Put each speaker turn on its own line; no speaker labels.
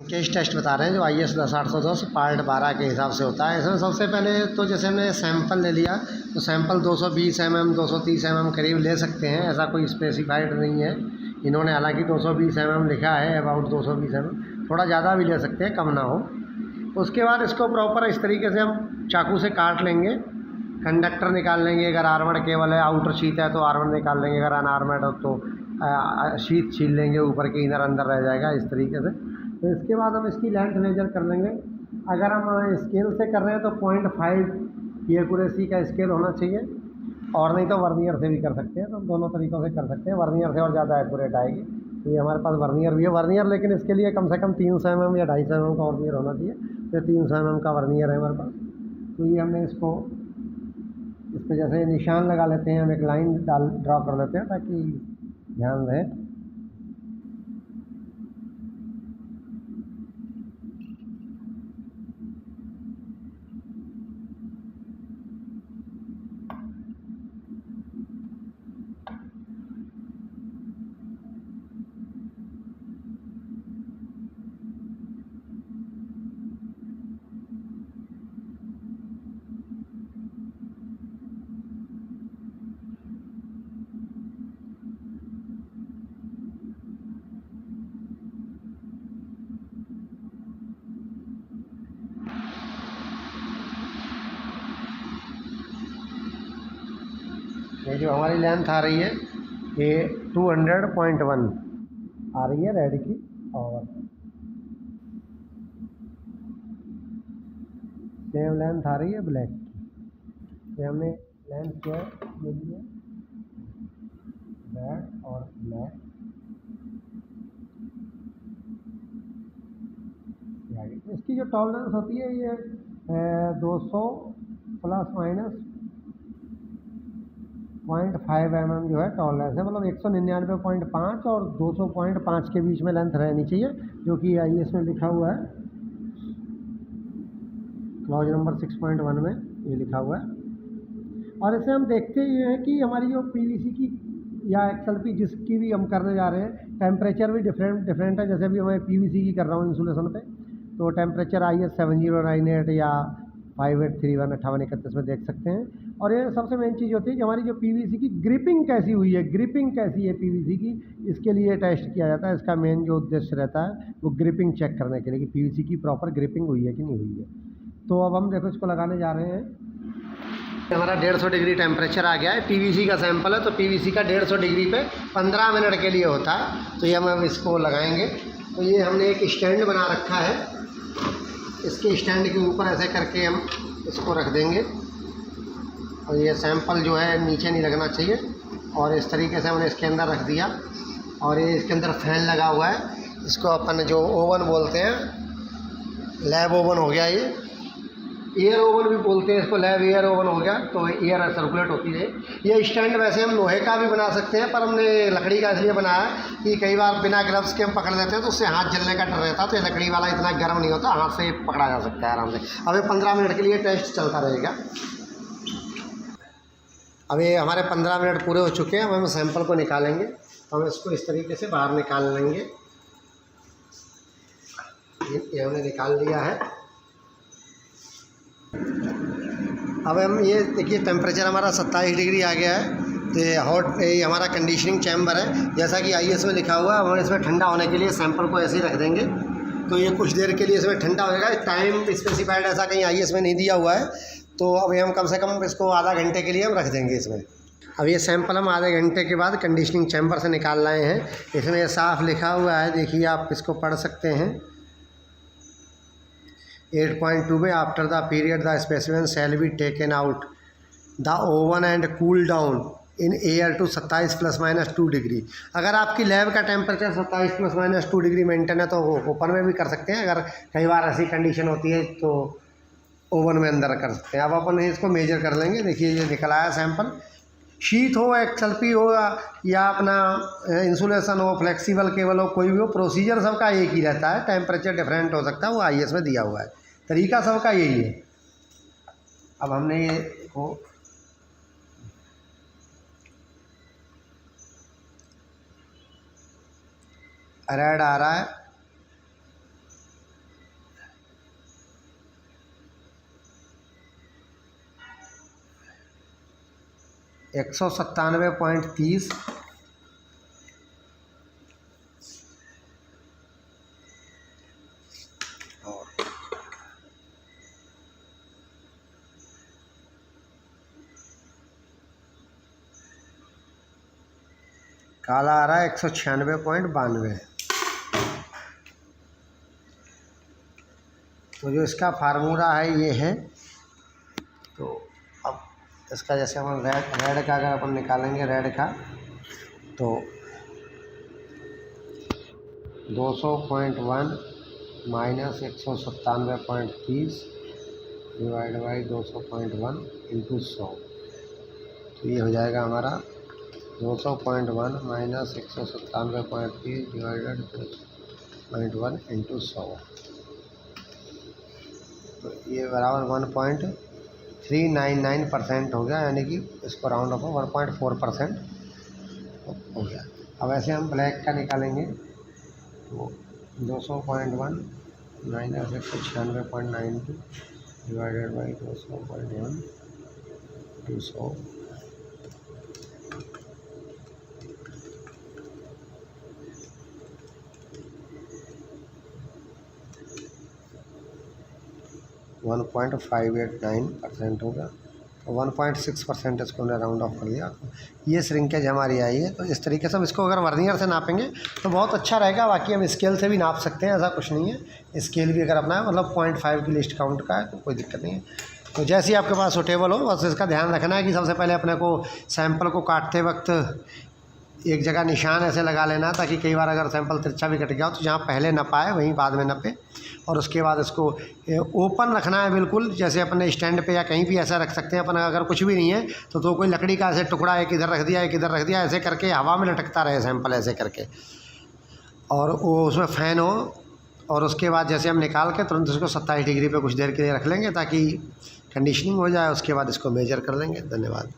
Case test बता रहे हैं जो IS 10810 पार्ट 12 के हिसाब से होता है। इसमें सबसे पहले तो जैसे हमने सैंपल ले लिया तो सैंपल 220 mm 230 mm करीब ले सकते हैं, ऐसा कोई स्पेसिफाइड नहीं है। इन्होंने हालांकि 220 mm लिखा है, अबाउट 220 mm, थोड़ा ज़्यादा भी ले सकते हैं, कम ना हो। उसके बाद इसको प्रॉपर इस तरीके से हम चाकू से काट लेंगे, कंडक्टर निकाल लेंगे। अगर आर्मर्ड केबल है, आउटर शीट है तो आर्मर्ड निकाल लेंगे, अगर अनआर्मर्ड हो तो शीट छील लेंगे, ऊपर के इनर अंदर रह जाएगा इस तरीके से। तो इसके बाद हम इसकी लेंथ मेजर कर लेंगे। अगर हम स्केल से कर रहे हैं तो 0.5 की एक्यूरेसी का स्केल होना चाहिए, और नहीं तो वर्नियर से भी कर सकते हैं। तो हम दोनों तरीक़ों से कर सकते हैं, वर्नियर से और ज़्यादा एक्यूरेट आएगी। तो ये हमारे पास वर्नियर भी है, वर्नियर लेकिन इसके लिए कम से कम 300 mm या 250 mm का वर्नियर होना चाहिए। तो 300 mm का वर्नियर है हमारे पास। तो ये हमने इसको इस पर जैसे निशान लगा लेते हैं, हम एक लाइन ड्रॉ कर लेते हैं ताकि ध्यान रहे। ये जो हमारी लेंथ आ रही है ये 200.1 आ रही है रेड की, और सेम लेंथ आ रही है ब्लैक की। तो हमने लेंथ जो है ले ली है रेड और ब्लैक। इसकी जो टॉलरेंस होती है ये 200 प्लस माइनस 0.5 mm जो है टॉलरेंस है, मतलब 199.5 और 200.5 के बीच में लेंथ रहनी चाहिए, जो कि IS में लिखा हुआ है, क्लॉज नंबर 6.1 में ये लिखा हुआ है। और इसे हम देखते ये हैं कि हमारी जो PVC की या XLP जिसकी भी हम करने जा रहे हैं, टेम्परेचर भी डिफरेंट है। जैसे अभी मैं PVC की कर रहा हूँ इंसुलेशन पे, तो टेम्परेचर IS 7098 या 5831 5831 में देख सकते हैं। और ये सबसे मेन चीज़ होती है कि हमारी जो PVC की ग्रिपिंग कैसी हुई है, ग्रिपिंग कैसी है PVC की, इसके लिए टेस्ट किया जाता है। इसका मेन जो उद्देश्य रहता है वो ग्रिपिंग चेक करने के लिए कि PVC की प्रॉपर ग्रिपिंग हुई है कि नहीं हुई है। तो अब हम देखो इसको लगाने जा रहे हैं। हमारा 150 डिग्री टेम्परेचर आ गया है, PVC का सैंपल है, तो PVC का 150 डिग्री पे 15 मिनट के लिए होता है। तो ये हम इसको लगाएंगे। तो ये हमने एक स्टैंड बना रखा है, इसके स्टैंड के ऊपर ऐसे करके हम इसको रख देंगे, और ये सैंपल जो है नीचे नहीं लगना चाहिए। और इस तरीके से हमने इसके अंदर रख दिया, और ये इसके अंदर फैन लगा हुआ है। इसको अपन जो ओवन बोलते हैं, लैब ओवन हो गया, ये एयर ओवन भी बोलते हैं इसको, लैब एयर ओवन हो गया। तो एयर सर्कुलेट होती है। ये स्टैंड वैसे हम लोहे का भी बना सकते हैं, पर हमने लकड़ी का इसलिए बनाया कि कई बार बिना ग्लव्स के हम पकड़ लेते हैं तो उससे हाथ जलने का डर रहता है। तो ये लकड़ी वाला इतना गर्म नहीं होता, हाथ से पकड़ा जा सकता है आराम से। अब ये 15 मिनट के लिए टेस्ट चलता रहेगा। अब ये हमारे 15 मिनट पूरे हो चुके हैं। अब हम सैंपल को निकालेंगे, तो हम इसको इस तरीके से बाहर निकाल लेंगे। ये हमने निकाल लिया है। अब हम ये देखिए टेम्परेचर हमारा 27 डिग्री आ गया है। तो ये हॉट, ये हमारा कंडीशनिंग चैम्बर है, जैसा कि IS में लिखा हुआ है। हम इसमें ठंडा होने के लिए सैंपल को ऐसे ही रख देंगे, तो ये कुछ देर के लिए इसमें ठंडा होएगा। टाइम स्पेसिफाइड ऐसा कहीं IS में नहीं दिया हुआ है। तो अभी हम कम से कम इसको आधा घंटे के लिए हम रख देंगे इसमें। अब ये सैंपल हम आधे घंटे के बाद कंडीशनिंग चैम्बर से निकाल लाए हैं। इसमें ये साफ लिखा हुआ है, देखिए आप इसको पढ़ सकते हैं। 8.2 में after the period the specimen shall be taken out the oven and cool down in air to 27 ± 2 degree. अगर आपकी लैब का टेम्परेचर 27 ± 2 डिग्री मेंटेन है तो ओपन में भी कर सकते हैं। अगर कई बार ऐसी कंडीशन होती है तो ओवन में अंदर कर सकते हैं। अब अपन इसको मेजर कर लेंगे। देखिए ये निकल आया सैंपल। शीट हो, XLP हो, या अपना इंसुलेशन हो, फ्लेक्सिबल केबल हो, कोई भी हो, प्रोसीजर सबका एक ही रहता है। टेम्परेचर डिफरेंट हो सकता है, वो IS में दिया हुआ है, तरीका सबका यही है। अब हमने ये को रेड आ रहा है, 197.30 और काला आ रहा है 196.92। तो जो इसका फार्मूला है ये है। तो अब इसका जैसे हम रेड का अगर अपन निकालेंगे रेड का, तो 200.1 माइनस 197.30 डिवाइड बाई 200.1 इंटू 100। तो ये हो जाएगा हमारा 200.1 माइनस 197.30 डिवाइडेड 200.1 इंटू 100। तो ये बराबर 1.399% हो गया, यानी कि इसको राउंड ऑफ 1.4% हो गया। अब ऐसे हम ब्लैक का निकालेंगे, तो 200.1 minus 196.92 divided by 200.1 to 100। One 1.589% होगा, तो 1.6% इसको हमने राउंड ऑफ कर दिया। ये श्रिंकेज हमारी आई है। तो इस तरीके से हम इसको अगर वर्नियर से नापेंगे तो बहुत अच्छा रहेगा। बाकी हम स्केल से भी नाप सकते हैं, ऐसा कुछ नहीं है। स्केल भी अगर अपना है, मतलब 0.5 की लिस्ट काउंट का है तो कोई दिक्कत नहीं है। तो जैसे ही आपके पास सूटेबल हो, बस इसका ध्यान रखना है कि सबसे पहले अपने को सैंपल को काटते वक्त एक जगह निशान ऐसे लगा लेना, ताकि कई बार अगर सैंपल तिरछा भी कट गया हो तो जहाँ पहले नपाए वहीं बाद में नपे। और उसके बाद इसको ओपन रखना है बिल्कुल, जैसे अपने स्टैंड पे या कहीं भी ऐसा रख सकते हैं अपन। अगर कुछ भी नहीं है तो कोई लकड़ी का ऐसे टुकड़ा एक इधर रख दिया, एक इधर रख दिया, ऐसे करके हवा में लटकता रहे सैंपल ऐसे करके, और वो उसमें फ़ैन हो। और उसके बाद जैसे हम निकाल के तुरंत उसको 27 डिग्री पे कुछ देर के लिए रख लेंगे ताकि कंडीशनिंग हो जाए। उसके बाद इसको मेजर कर लेंगे। धन्यवाद।